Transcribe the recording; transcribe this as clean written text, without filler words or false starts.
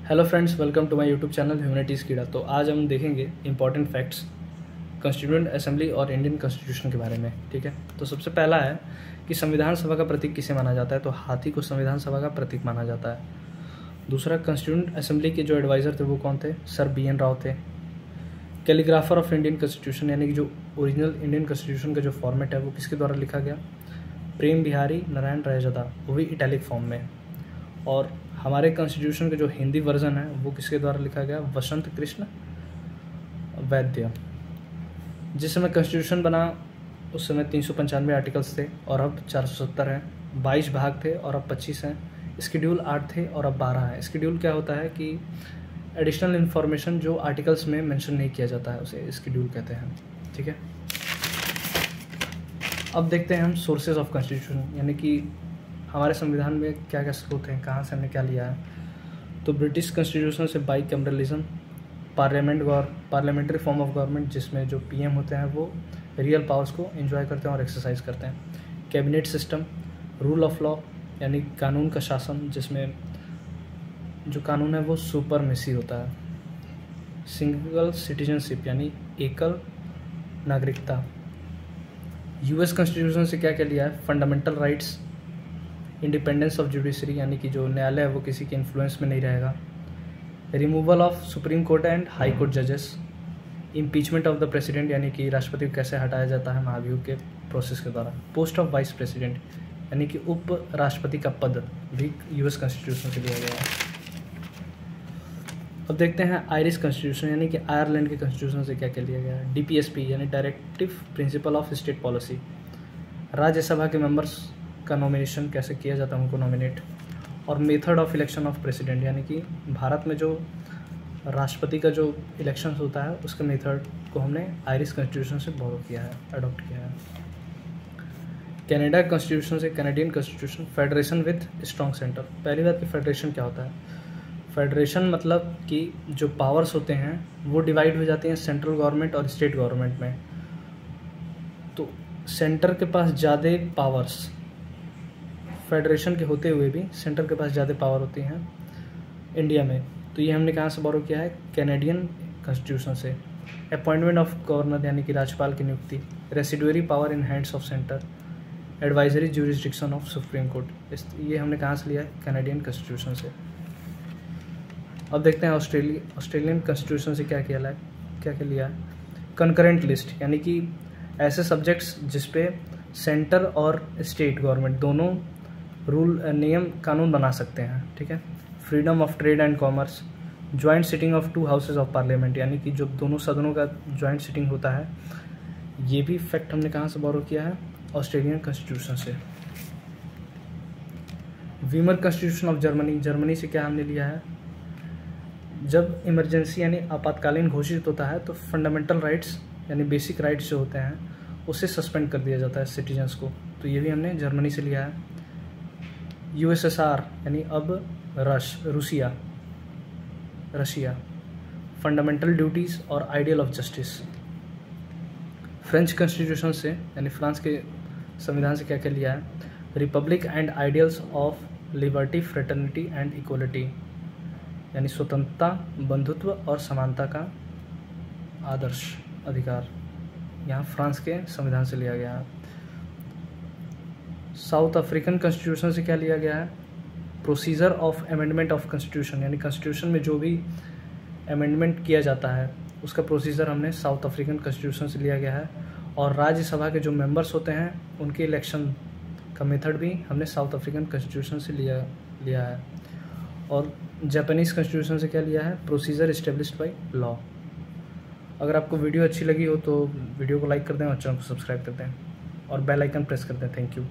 Hello friends, welcome to my YouTube channel humanities कीड़ा। तो आज हम देखेंगे इंपॉर्टेंट फैक्ट्स कॉन्स्टिट्यूएंट असेंबली और इंडियन कॉन्स्टिट्यूशन के बारे में। ठीक है, तो सबसे पहला है कि संविधान सभा का प्रतीक किसे माना जाता है। तो हाथी को संविधान सभा का प्रतीक माना जाता है। दूसरा, कॉन्स्टिट्यूएंट असेंबली के जो एडवाइज़र थे वो कौन थे? सर BN राव थे। कैलीग्राफर ऑफ इंडियन कॉन्स्टिट्यूशन यानी कि जो ओरिजिनल इंडियन कॉन्स्टिट्यूशन का जो फॉर्मेट है वो किसके द्वारा लिखा गया? प्रेम बिहारी नारायण रैजदा, वो भी इटैलिक फॉर्म में। और हमारे कॉन्स्टिट्यूशन का जो हिंदी वर्जन है वो किसके द्वारा लिखा गया? वसंत कृष्ण वैद्य। जिस समय कॉन्स्टिट्यूशन बना उस समय 395 आर्टिकल्स थे और अब 470 हैं। 22 भाग थे और अब 25 हैं। स्केड्यूल 8 थे और अब 12 हैं। स्केड्यूल क्या होता है कि एडिशनल इन्फॉर्मेशन जो आर्टिकल्स में मेंशन नहीं किया जाता है उसे स्केड्यूल कहते हैं। ठीक है, अब देखते हैं हम सोर्सेज ऑफ कॉन्स्टिट्यूशन यानी कि हमारे संविधान में क्या क्या स्रोत हैं, कहाँ से हमने क्या लिया है। तो ब्रिटिश कॉन्स्टिट्यूशन से bicameralism, parliamentary form of government जिसमें जो PM होते हैं वो रियल पावर्स को एंजॉय करते हैं और एक्सरसाइज करते हैं। Cabinet system, rule of law यानी कानून का शासन जिसमें जो कानून है वो सुपरमेसी होता है। सिंगल सिटीजनशिप यानी एकल नागरिकता। US कॉन्स्टिट्यूशन से क्या क्या लिया है? Fundamental rights, independence of judiciary यानी कि जो न्यायालय है वो किसी के इन्फ्लुएंस में नहीं रहेगा। Removal of supreme court and high court जजेस। इम्पीचमेंट ऑफ द प्रेसिडेंट यानी कि राष्ट्रपति को कैसे हटाया जाता है महाभियोग के प्रोसेस के द्वारा। पोस्ट ऑफ वाइस प्रेसिडेंट यानी कि उप राष्ट्रपति का पद भी US कॉन्स्टिट्यूशन से लिया गया है। अब देखते हैं आयरिश कॉन्स्टिट्यूशन यानी कि आयरलैंड के कॉन्स्टिट्यूशन से क्या क्या लिया गया है। DPSP यानी directive principle of state policy. Rajya Sabha के मेंबर्स का नॉमिनेशन कैसे किया जाता है, उनको नॉमिनेट। और method of election of president यानी कि भारत में जो राष्ट्रपति का जो इलेक्शन होता है उसके मेथड को हमने आयरिश कॉन्स्टिट्यूशन से बोरो किया है, अडॉप्ट किया है। कनाडा कॉन्स्टिट्यूशन से Canadian constitution, federation with strong centre. पहली बात कि फेडरेशन क्या होता है? फेडरेशन मतलब कि जो पावर्स होते हैं वो डिवाइड हो जाते हैं सेंट्रल गवर्नमेंट और स्टेट गवर्नमेंट में। तो सेंटर के पास ज़्यादा पावर्स, फेडरेशन के होते हुए भी सेंटर के पास ज़्यादा पावर होती हैं इंडिया में। तो ये हमने कहाँ से बोरो किया है? कैनेडियन कॉन्स्टिट्यूशन से। अपॉइंटमेंट ऑफ गवर्नर यानी कि राज्यपाल की नियुक्ति। Residuary power in hands of centre. Advisory jurisdiction of supreme court. ये हमने कहाँ से लिया है? कैनेडियन कॉन्स्टिट्यूशन से। अब देखते हैं ऑस्ट्रेलियन कॉन्स्टिट्यूशन से क्या क्या लिया है। कंकरेंट लिस्ट यानी कि ऐसे सब्जेक्ट्स जिसपे सेंटर और स्टेट गवर्नमेंट दोनों रूल नियम कानून बना सकते हैं। ठीक है। Freedom of trade and commerce. Joint sitting of 2 houses of parliament यानी कि जो दोनों सदनों का जॉइंट सिटिंग होता है। ये भी फैक्ट हमने कहाँ से बोरो किया है? ऑस्ट्रेलियन कॉन्स्टिट्यूशन से। वीमर कॉन्स्टिट्यूशन ऑफ जर्मनी से क्या हमने लिया है? जब इमरजेंसी यानी आपातकालीन घोषित होता है तो फंडामेंटल राइट्स यानी बेसिक राइट्स जो होते हैं उसे सस्पेंड कर दिया जाता है सिटीजन्स को। तो ये भी हमने जर्मनी से लिया है। USSR यानी अब रशिया। फंडामेंटल ड्यूटीज़ और ideal of justice. French constitution से यानी फ्रांस के संविधान से क्या क्या लिया है? Republic and ideals of liberty, fraternity and equality यानी स्वतंत्रता, बंधुत्व और समानता का आदर्श अधिकार। यहाँ फ्रांस के संविधान से लिया गया है। साउथ अफ्रीकन कॉन्स्टिट्यूशन से क्या लिया गया है? Procedure of amendment of constitution यानी कॉन्स्टिट्यूशन में जो भी अमेंडमेंट किया जाता है उसका प्रोसीजर हमने साउथ अफ्रीकन कॉन्स्टिट्यूशन से लिया गया है। और राज्यसभा के जो मेंबर्स होते हैं उनके इलेक्शन का मेथड भी हमने साउथ अफ्रीकन कॉन्स्टिट्यूशन से लिया है। और जापानीज़ कॉन्स्टिट्यूशन से क्या लिया है? Procedure established by law. अगर आपको वीडियो अच्छी लगी हो तो वीडियो को लाइक कर दें और चैनल को सब्सक्राइब कर दें और बेल आइकन प्रेस कर दें। Thank you.